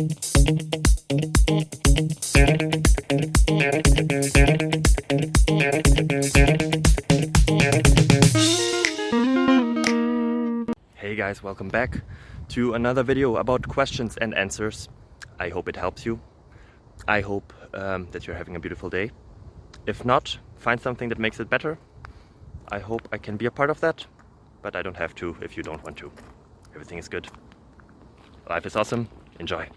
Hey guys, welcome back to another video about questions and answers. I hope it helps you. I hope that you're having a beautiful day. If not, find something that makes it better. I hope I can be a part of that, but I don't have to if you don't want to. Everything is good. Life is awesome. Enjoy.